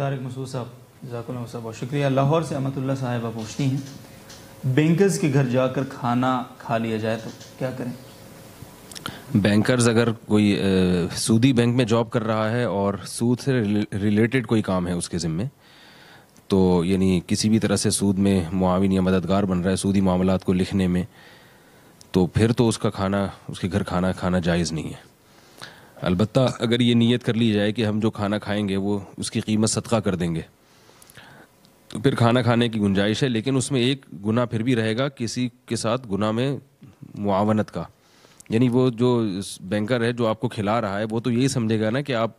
طارق مسعود صاحب، جزاک اللہ صاحب، بہت شکریہ. لاہور سے امت اللہ صاحبہ پوچھتی ہیں بینکرز کے گھر جا کر کھانا کھا لیا جائے تو کیا کریں؟ بینکرز اگر کوئی سودی بینک میں جاب کر رہا ہے اور سود سے ریلیٹڈ کوئی کام ہے اس کے ذمے، تو یعنی کسی بھی طرح سے سود میں معاون یا مددگار بن رہا ہے سودی معاملات کو لکھنے میں، تو پھر تو اس کا کھانا، اس کے گھر کھانا کھانا جائز نہیں ہے. البتہ اگر یہ نیت کر لی جائے کہ ہم جو کھانا کھائیں گے وہ اس کی قیمت صدقہ کر دیں گے تو پھر کھانا کھانے کی گنجائش ہے. لیکن اس میں ایک گناہ پھر بھی رہے گا کسی کے ساتھ گناہ میں معاونت کا، یعنی وہ جو بینکر ہے جو آپ کو کھلا رہا ہے وہ تو یہی سمجھے گا نا کہ آپ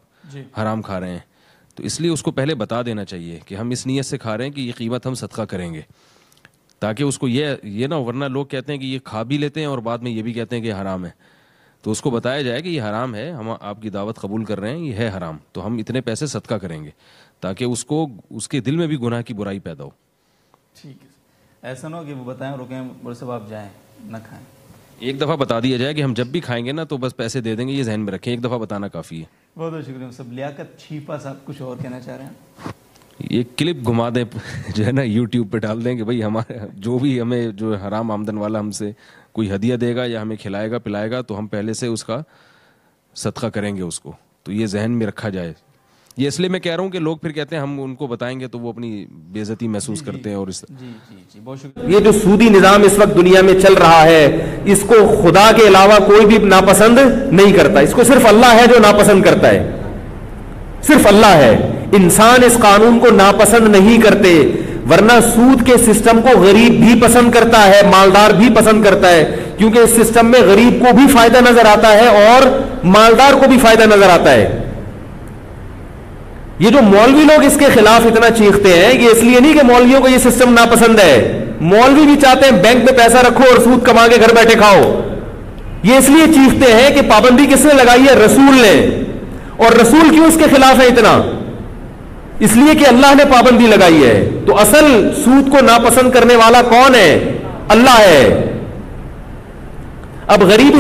حرام کھا رہے ہیں، تو اس لیے اس کو پہلے بتا دینا چاہیے کہ ہم اس نیت سے کھا رہے ہیں کہ یہ قیمت ہم صدقہ کریں گے، تاکہ اس کو یہ نہ، ورنہ لوگ کہتے ہیں کہ یہ کھا بھی لیتے ہیں اور بعد میں یہ بھی کہتے ہیں کہ حرام ہے. تو اس کو بتایا جائے کہ یہ حرام ہے، ہم آپ کی دعوت قبول کر رہے ہیں، یہ ہے حرام، تو ہم اتنے پیسے صدقہ کریں گے، تاکہ اس کو اس کے دل میں بھی گناہ کی برائی پیدا ہو. ٹھیک ہے، ایسا نہ ہو کہ وہ بتائیں رکیں بولے صاحب آپ جائیں نہ کھائیں. ایک دفعہ بتا دیا جائے کہ ہم جب بھی کھائیں گے نا تو بس پیسے دے دیں گے، یہ ذہن میں رکھیں، ایک دفعہ بتانا کافی ہے. بہت بہت شکریہ صاحب. لیاقت چھیپا صاحب کچھ اور کہنا چاہ رہے ہیں؟ یہ کلپ گھما دیں جو ہے نا یوٹیوب پہ ڈال دیں کہ بھائی ہمارے جو بھی ہمیں جو حرام آمدن والا ہم سے کوئی ہدیہ دے گا یا ہمیں کھلائے گا پلائے گا تو ہم پہلے سے اس کا صدقہ کریں گے اس کو، تو یہ ذہن میں رکھا جائے. یہ اس لیے میں کہہ رہا ہوں کہ لوگ پھر کہتے ہیں ہم ان کو بتائیں گے تو وہ اپنی بے عزتی محسوس کرتے ہیں. اور اس بہت شکریہ. یہ جو سودی نظام اس وقت دنیا میں چل رہا ہے اس کو خدا کے علاوہ کوئی بھی ناپسند نہیں کرتا، اس کو صرف اللہ ہے جو ناپسند کرتا ہے، صرف اللہ ہے. انسان اس قانون کو ناپسند نہیں کرتے، ورنہ سود کے سسٹم کو غریب بھی پسند کرتا ہے، مالدار بھی پسند کرتا ہے، کیونکہ اس سسٹم میں غریب کو بھی فائدہ نظر آتا ہے اور مالدار کو بھی فائدہ نظر آتا ہے. یہ جو مولوی لوگ اس کے خلاف اتنا چیختے ہیں یہ اس لیے نہیں کہ مولویوں کو یہ سسٹم ناپسند ہے، مولوی بھی چاہتے ہیں بینک میں پیسہ رکھو اور سود کما کے گھر بیٹھے کھاؤ. یہ اس لیے چیختے ہیں کہ پابندی کس نے لگائی ہے؟ رسول نے. اور رسول کیوں اس کے خلاف ہے اتنا؟ اس لیے کہ اللہ نے پابندی لگائی ہے. تو اصل سود کو ناپسند کرنے والا کون ہے؟ اللہ ہے. اب غریب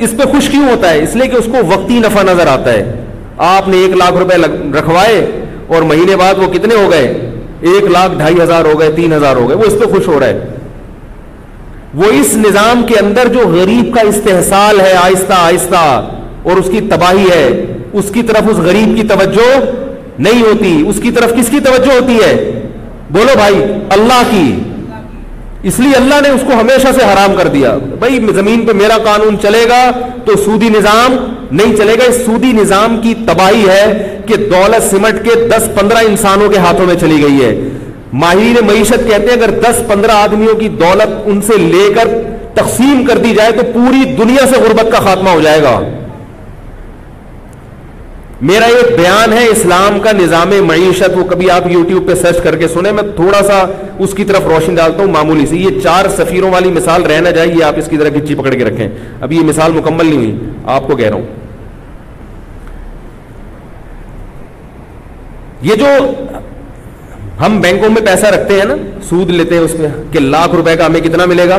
اس پہ خوش کیوں ہوتا ہے؟ اس لیے کہ اس کو وقتی نفع نظر آتا ہے. آپ نے 1 لاکھ روپے رکھوائے اور مہینے بعد وہ کتنے ہو گئے؟ 1,02,500 ہو گئے، 3,000 ہو گئے، وہ اس پہ خوش ہو رہا ہے. وہ اس نظام کے اندر جو غریب کا استحصال ہے آہستہ آہستہ اور اس کی تباہی ہے، اس کی طرف اس غریب کی توجہ نہیں ہوتی. اس کی طرف کس کی توجہ ہوتی ہے؟ بولو بھائی، اللہ کی. اس لیے اللہ نے اس کو ہمیشہ سے حرام کر دیا. بھائی زمین پہ میرا قانون چلے گا تو سودی نظام نہیں چلے گا. اس سودی نظام کی تباہی ہے کہ دولت سمٹ کے 10-15 انسانوں کے ہاتھوں میں چلی گئی ہے. ماہرین معیشت کہتے ہیں اگر 10-15 آدمیوں کی دولت ان سے لے کر تقسیم کر دی جائے تو پوری دنیا سے غربت کا خاتمہ ہو جائے گا. میرا ایک بیان ہے اسلام کا نظام معیشت، وہ کبھی آپ یوٹیوب پہ سرچ کر کے سنیں. میں تھوڑا سا اس کی طرف روشنی ڈالتا ہوں معمولی سی. یہ 4 سفیروں والی مثال رہ نہ جائے، یہ آپ اس کی طرح گچی پکڑ کے رکھیں. ابھی یہ مثال مکمل نہیں ہوئی، آپ کو کہہ رہا ہوں. یہ جو ہم بینکوں میں پیسہ رکھتے ہیں نا، سود لیتے ہیں اس پہ کہ 1 لاکھ روپے کا ہمیں کتنا ملے گا.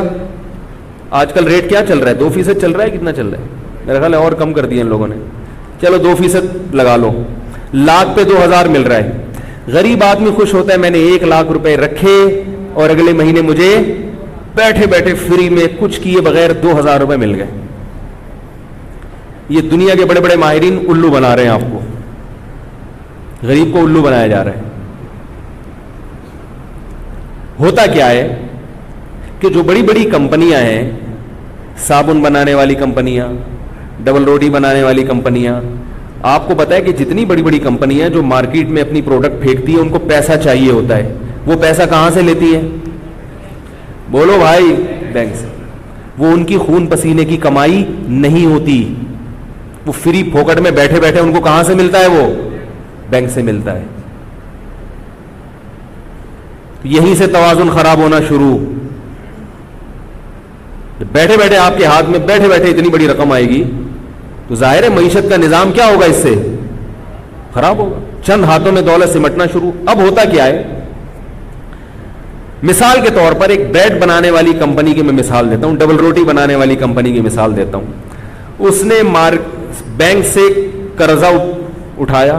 آج کل ریٹ کیا چل رہا ہے؟ 2% چل رہا ہے. کتنا چل رہا ہے؟ میرا خیال ہے اور کم کر دیا ان لوگوں نے. چلو 2% لگا لو، 1 لاکھ پہ 2,000 مل رہا ہے. غریب آدمی خوش ہوتا ہے میں نے 1 لاکھ روپے رکھے اور اگلے مہینے مجھے بیٹھے بیٹھے فری میں کچھ کیے بغیر 2,000 روپے مل گئے. یہ دنیا کے بڑے بڑے ماہرین الو بنا رہے ہیں آپ کو، غریب کو الو بنایا جا رہا ہے. ہوتا کیا ہے کہ جو بڑی بڑی کمپنیاں ہیں، صابن بنانے والی کمپنیاں، ڈبل روٹی بنانے والی کمپنیاں، آپ کو پتا ہے کہ جتنی بڑی بڑی کمپنیاں جو مارکیٹ میں اپنی پروڈکٹ پھینکتی ہیں ان کو پیسہ چاہیے ہوتا ہے. وہ پیسہ کہاں سے لیتی ہے؟ بولو بھائی، بینک سے. وہ ان کی خون پسینے کی کمائی نہیں ہوتی، وہ فری پھوکٹ میں بیٹھے بیٹھے ان کو کہاں سے ملتا ہے؟ وہ بینک سے ملتا ہے. یہیں سے توازن خراب ہونا شروع. بیٹھے بیٹھے آپ کے ہاتھ میں بیٹھے بیٹھے اتنی بڑی رقم آئے گی تو ظاہر ہے معیشت کا نظام کیا ہوگا؟ اس سے خراب ہوگا. چند ہاتھوں میں دولت سمٹنا شروع. اب ہوتا کیا ہے؟ مثال کے طور پر ایک بریڈ بنانے والی کمپنی کی میں مثال دیتا ہوں، ڈبل روٹی بنانے والی کمپنی کی مثال دیتا ہوں. اس نے بینک سے قرضہ اٹھایا،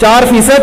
4%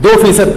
2%,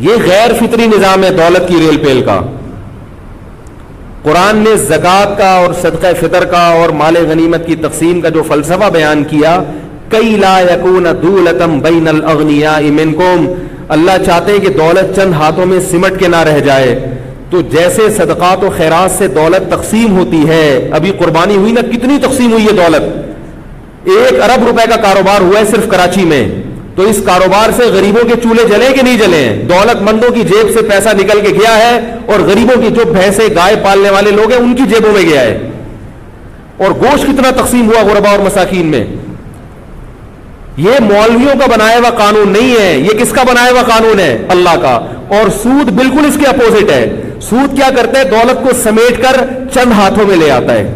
یہ غیر فطری نظام ہے دولت کی ریل پیل کا. قرآن نے زکوٰۃ کا اور صدقہ فطر کا اور مال غنیمت کی تقسیم کا جو فلسفہ بیان کیا, کئی لا یکون دولتم بین الاغنیاء منکم, اللہ چاہتے ہیں کہ دولت چند ہاتھوں میں سمٹ کے نہ رہ جائے. تو جیسے صدقات و خیرات سے دولت تقسیم ہوتی ہے, ابھی قربانی ہوئی نا, کتنی تقسیم ہوئی ہے دولت, 1 ارب روپے کا کاروبار ہوا ہے صرف کراچی میں. تو اس کاروبار سے غریبوں کے چولہے جلے کہ نہیں جلے ہیں؟ دولت مندوں کی جیب سے پیسہ نکل کے گیا ہے اور غریبوں کی جو بھینسیں گائے پالنے والے لوگ ہیں ان کی جیبوں میں گیا ہے. اور گوشت کتنا تقسیم ہوا غربا اور مساکین میں. یہ مولویوں کا بنایا ہوا قانون نہیں ہے, یہ کس کا بنایا ہوا قانون ہے؟ اللہ کا. اور سود بالکل اس کے اپوزٹ ہے. سود کیا کرتا ہے؟ دولت کو سمیٹ کر چند ہاتھوں میں لے آتا ہے.